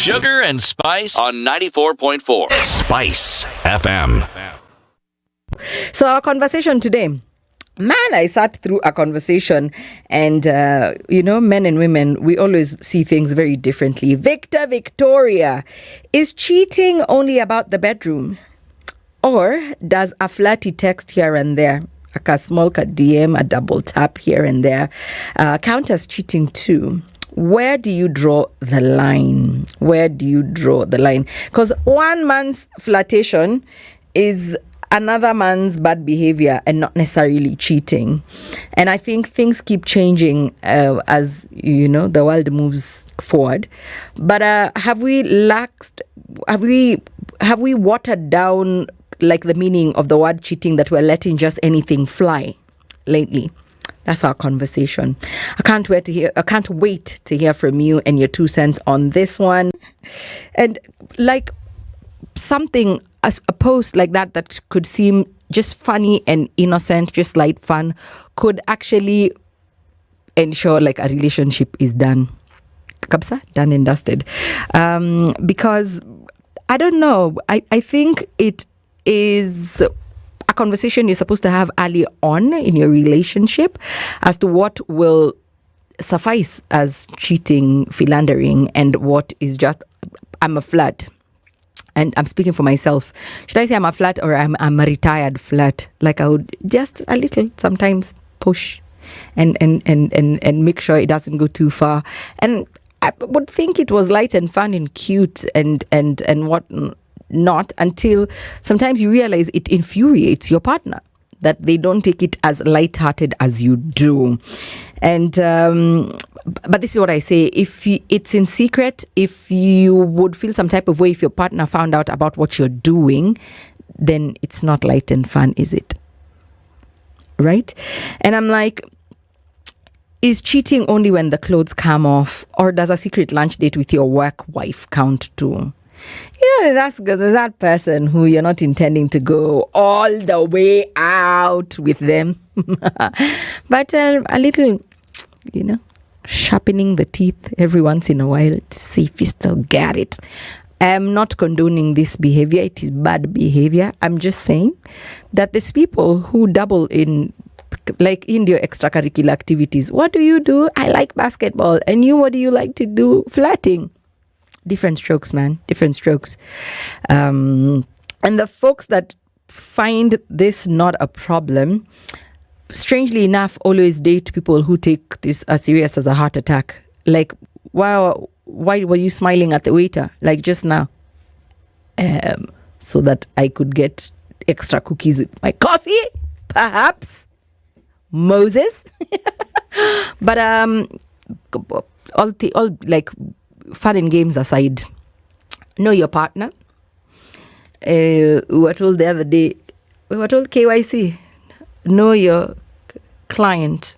Sugar and Spice on 94.4 Spice FM. So our conversation today, man, I sat through a conversation and, men and women, we always see things very differently. Victoria, is cheating only about the bedroom? Or does a flirty text here and there, a small DM, a double tap here and there, count as cheating too? Where do you draw the line? Because one man's flirtation is another man's bad behavior and not necessarily cheating. And I think things keep changing as, the world moves forward. But have we watered down like the meaning of the word cheating, that we're letting just anything fly lately? That's our conversation. I can't wait to hear from you and your 2 cents on this one. And like something, as a post like that could seem just funny and innocent, just light fun, could actually ensure like a relationship is done. Kapsa, done and dusted. Because I don't know. I think it is a conversation you're supposed to have early on in your relationship as to what will suffice as cheating, philandering, and what is just, I'm a flirt. And I'm speaking for myself. Should I say I'm a flirt or I'm a retired flirt? Like I would just a little sometimes push and make sure it doesn't go too far. And I would think it was light and fun and cute and what not, until sometimes you realize it infuriates your partner that they don't take it as lighthearted as you do. And but this is what I say: if it's in secret, if you would feel some type of way if your partner found out about what you're doing, then it's not light and fun, is it? Right? And I'm like, is cheating only when the clothes come off, or does a secret lunch date with your work wife count too? Yeah, that's good. There's that person who you're not intending to go all the way out with them. But a little, sharpening the teeth every once in a while to see if you still get it. I'm not condoning this behavior. It is bad behavior. I'm just saying that there's people who double in, like in your extracurricular activities. What do you do? I like basketball. And you, what do you like to do? Flirting. Different strokes, man. Different strokes. And the folks that find this not a problem, strangely enough, always date people who take this as serious as a heart attack. Like, wow, why were you smiling at the waiter? Like just now. So that I could get extra cookies with my coffee, perhaps. Moses. But all like fun and games aside, know your partner. We were told the other day, KYC, know your client.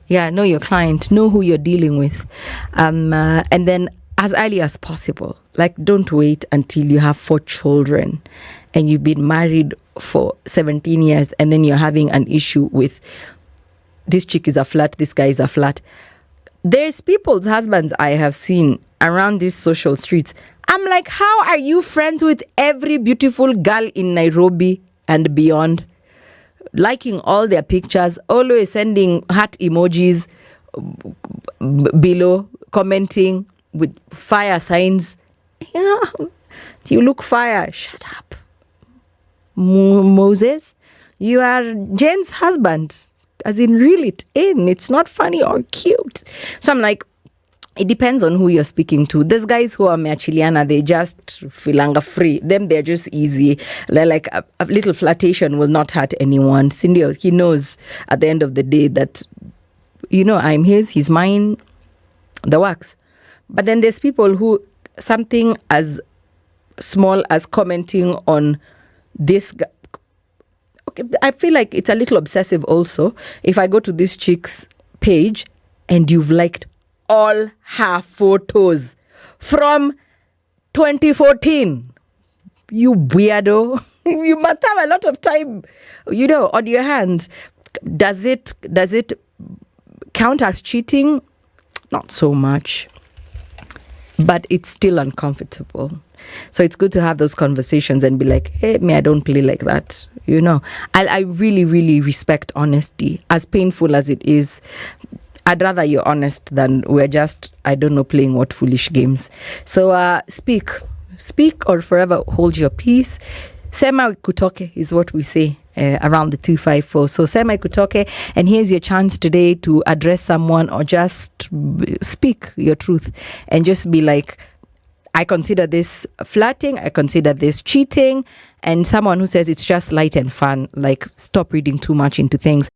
Yeah, know your client, know who you're dealing with. And then as early as possible, like don't wait until you have 4 children and you've been married for 17 years and then you're having an issue with this chick is a flirt, this guy is a flirt. There's people's husbands I have seen around these social streets. I'm like, how are you friends with every beautiful girl in Nairobi and beyond? Liking all their pictures, always sending heart emojis below, commenting with fire signs. You look fire. Shut up. Moses, you are Jen's husband. As in, reel it in. It's not funny or cute. So I'm like, it depends on who you're speaking to. There's guys who are meachiliana, they just filanga free. Them, they're just easy. They're like, a little flirtation will not hurt anyone. Cindy, he knows at the end of the day that, I'm his, he's mine, the works. But then there's people who, something as small as commenting on this guy, I feel like it's a little obsessive also. If I go to this chick's page and you've liked all her photos from 2014, you weirdo. You must have a lot of time, on your hands. Does it count as cheating? Not so much. but it's still uncomfortable. So it's good to have those conversations and be like, hey, I don't play like that. I really, really respect honesty, as painful as it is. I'd rather you're honest than we're just, playing what foolish games. So speak or forever hold your peace. Sema kutoke is what we say around the 254. So sema kutoke, and here's your chance today to address someone or just speak your truth and just be like, I consider this flirting, I consider this cheating, and someone who says it's just light and fun, like stop reading too much into things.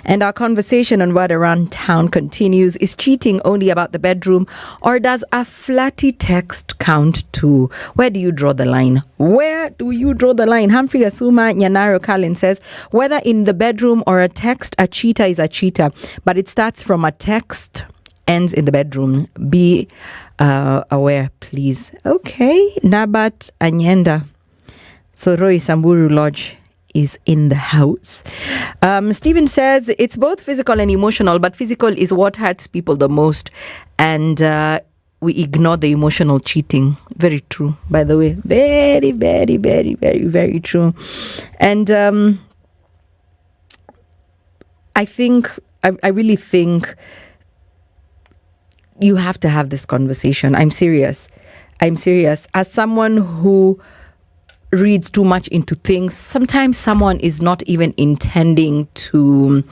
And our conversation on Word Around Town continues. Is cheating only about the bedroom, or does a flirty text count too? Where do you draw the line? Where do you draw the line? Humphrey Asuma Nyanaro Kalin says, whether in the bedroom or a text, a cheater is a cheater, but it starts from a text, ends in the bedroom. Be aware, please. Okay, Nabat Anyenda. So Roy Samburu Lodge is in the house. Stephen says it's both physical and emotional, but physical is what hurts people the most, and we ignore the emotional cheating. Very true, by the way. Very, very, very, very, very true. And I really think you have to have this conversation. I'm serious. As someone who reads too much into things, sometimes someone is not even intending to,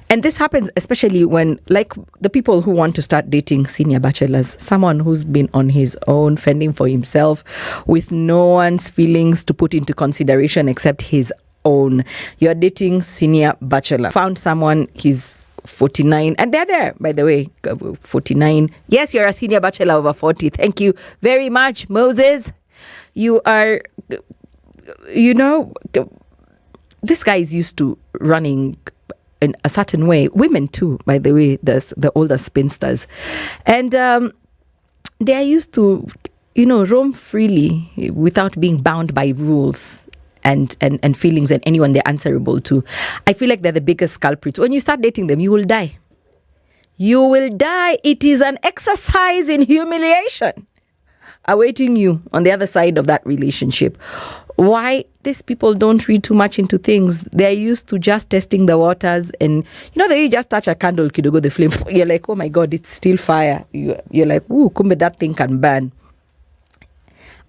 and this happens especially when, like, the people who want to start dating senior bachelors, someone who's been on his own, fending for himself, with no one's feelings to put into consideration except his own. You're dating senior bachelor, found someone, he's 49, and they're there, by the way, 49. Yes, you're a senior bachelor over 40. Thank you very much, Moses. You are, this guy is used to running in a certain way. Women too, by the way, the older spinsters. And they are used to, roam freely without being bound by rules and feelings and anyone they're answerable to. I feel like they're the biggest culprits. When you start dating them, you will die. You will die. It is an exercise in humiliation awaiting you on the other side of that relationship. Why? These people don't read too much into things. They're used to just testing the waters, and they just touch a candle, kidogo, the flame. You're like, oh my God, it's still fire. You're like, ooh, kumbe, that thing can burn.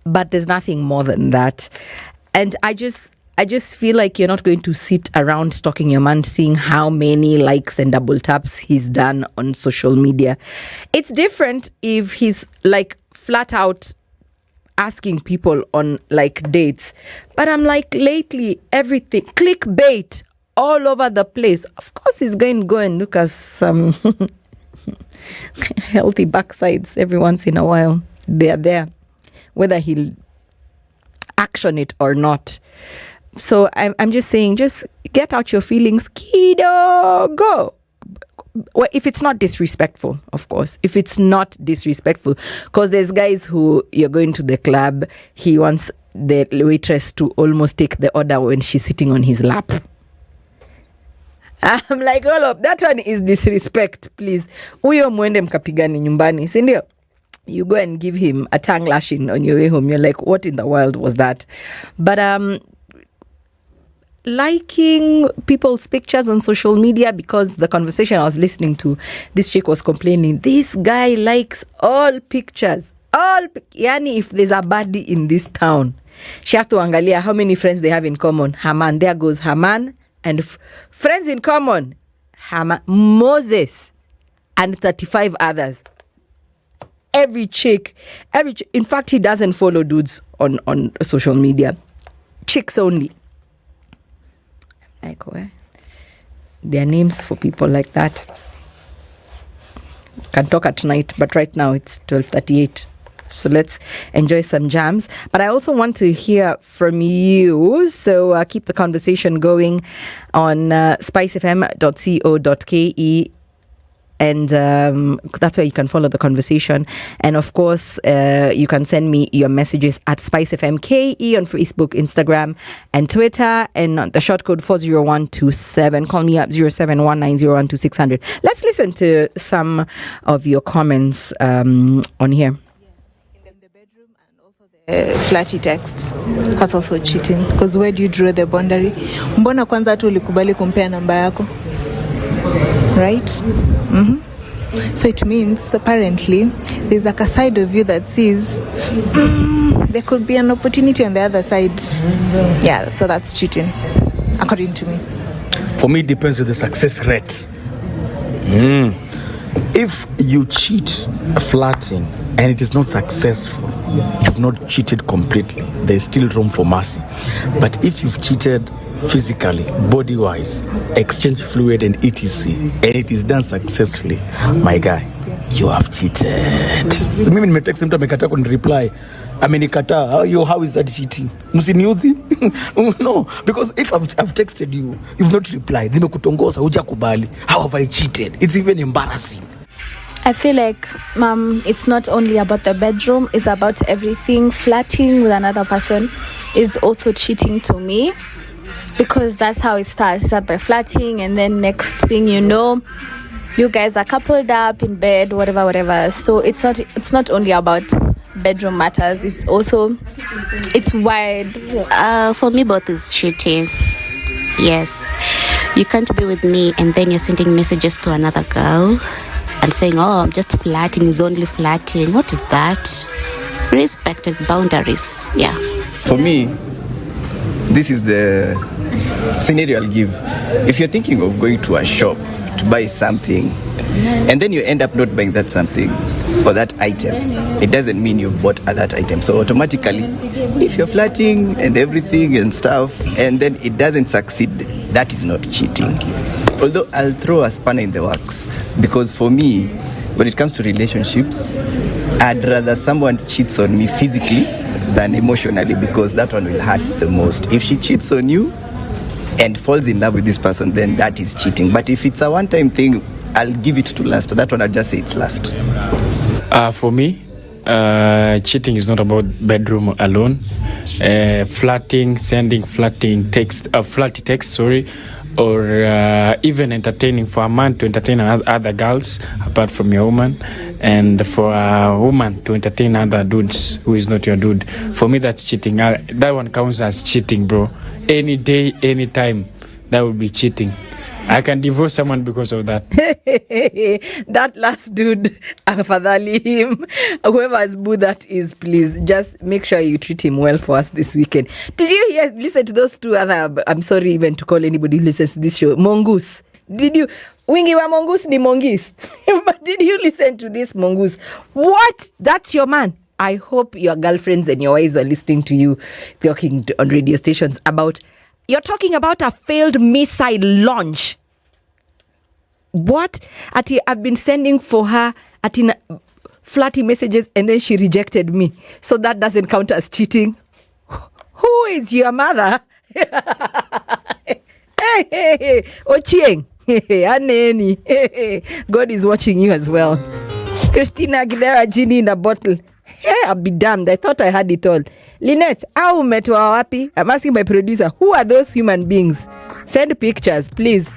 But there's nothing more than that. And I just feel like you're not going to sit around stalking your man, seeing how many likes and double taps he's done on social media. It's different if he's like flat out asking people on like dates. But I'm like, lately, everything, clickbait all over the place. Of course, he's going to go and look at some healthy backsides every once in a while. They're there, whether he'll action it or not. So I'm just saying, just get out your feelings, kiddo, go. Well, if it's not disrespectful, of course. If it's not disrespectful, because there's guys who, you're going to the club, he wants the waitress to almost take the order when she's sitting on his lap. I'm like, hold up, that one is disrespect, please. Uyo mwende mkapigani nyumbani, sindio? You go and give him a tongue lashing on your way home. You're like, what in the world was that? But liking people's pictures on social media, because the conversation I was listening to, this chick was complaining, this guy likes all pictures. Yani, if there's a baddie in this town, she has to angalia how many friends they have in common. Haman, there goes Haman, and friends in common, Haman, Moses, and 35 others. Every chick, in fact, he doesn't follow dudes on social media. Chicks only. Like, where? There are names for people like that. Can talk at night, but right now it's 12:38. So let's enjoy some jams. But I also want to hear from you. So keep the conversation going on spicefm.co.ke. And that's where you can follow the conversation. And of course, you can send me your messages at SpiceFMKE on Facebook, Instagram, and Twitter. And the short code 40127. Call me up 0719012600. Let's listen to some of your comments on here. bedroom and also the flirty texts. That's also cheating. Because where do you draw the boundary? Mbona kwanza tu ulikubali kumpea namba yako? Right? So it means apparently there's like a side of you that sees there could be an opportunity on the other side. Yeah, so that's cheating, according to me. For me, it depends on the success rate. If you cheat flirting and it is not successful, you've not cheated completely. There's still room for mercy. But if you've cheated physically, body-wise, exchange fluid and etc., and it is done successfully, my guy, you have cheated. Mimi nimetext mtu amekataa kunireply. Amenikataa. How is that cheating? Msiniudhi? No, because if I've texted you, you've not replied. Nimekutongoza, hujakubali. How have I cheated? It's even embarrassing. I feel like, it's not only about the bedroom, it's about everything. Flirting with another person is also cheating to me, because that's how it starts. It starts by flirting, and then next thing you know, you guys are coupled up in bed, whatever. So it's not only about bedroom matters. It's wide. For me, both is cheating. Yes, you can't be with me and then you're sending messages to another girl and saying, oh, I'm just flirting, is only flirting. What is that? Respect and boundaries. Yeah. For me, this is the scenario I'll give. If you're thinking of going to a shop to buy something and then you end up not buying that something or that item, it doesn't mean you've bought that item. So automatically, if you're flirting and everything and stuff and then it doesn't succeed, that is not cheating. Although I'll throw a spanner in the works, because for me, when it comes to relationships, I'd rather someone cheats on me physically than emotionally, because that one will hurt the most. If she cheats on you and falls in love with this person, then that is cheating. But if it's a one-time thing, I'll give it to last. That one I'll just say it's last. For me, cheating is not about bedroom alone. Flirting, sending flirty text, or even entertaining, for a man to entertain other girls apart from your woman, and for a woman to entertain other dudes who is not your dude. For me, that's cheating. That one counts as cheating, bro. Any day, any time, that would be cheating. I can divorce someone because of that. That last dude, afadhali him. Whoever has booed that is, please just make sure you treat him well for us this weekend. Did you listen to those two other, I'm sorry even to call anybody who listens to this show, mongoose? Did you, wingi wa mongoose ni mongis? But did you listen to this mongoose? What? That's your man. I hope your girlfriends and your wives are listening to you talking on radio stations about, you're talking about a failed missile launch. What? I've been sending for her flirty messages and then she rejected me. So that doesn't count as cheating. Who is your mother? Hey, Ochieng. Aneni. God is watching you as well. Christina Aguilera, genie in a bottle. Hey, I'll be damned. I thought I had it all. Lynette, how umetwa wapi? I'm asking my producer, who are those human beings? Send pictures, please.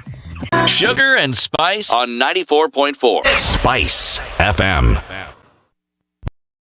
Sugar and Spice on 94.4 Spice FM.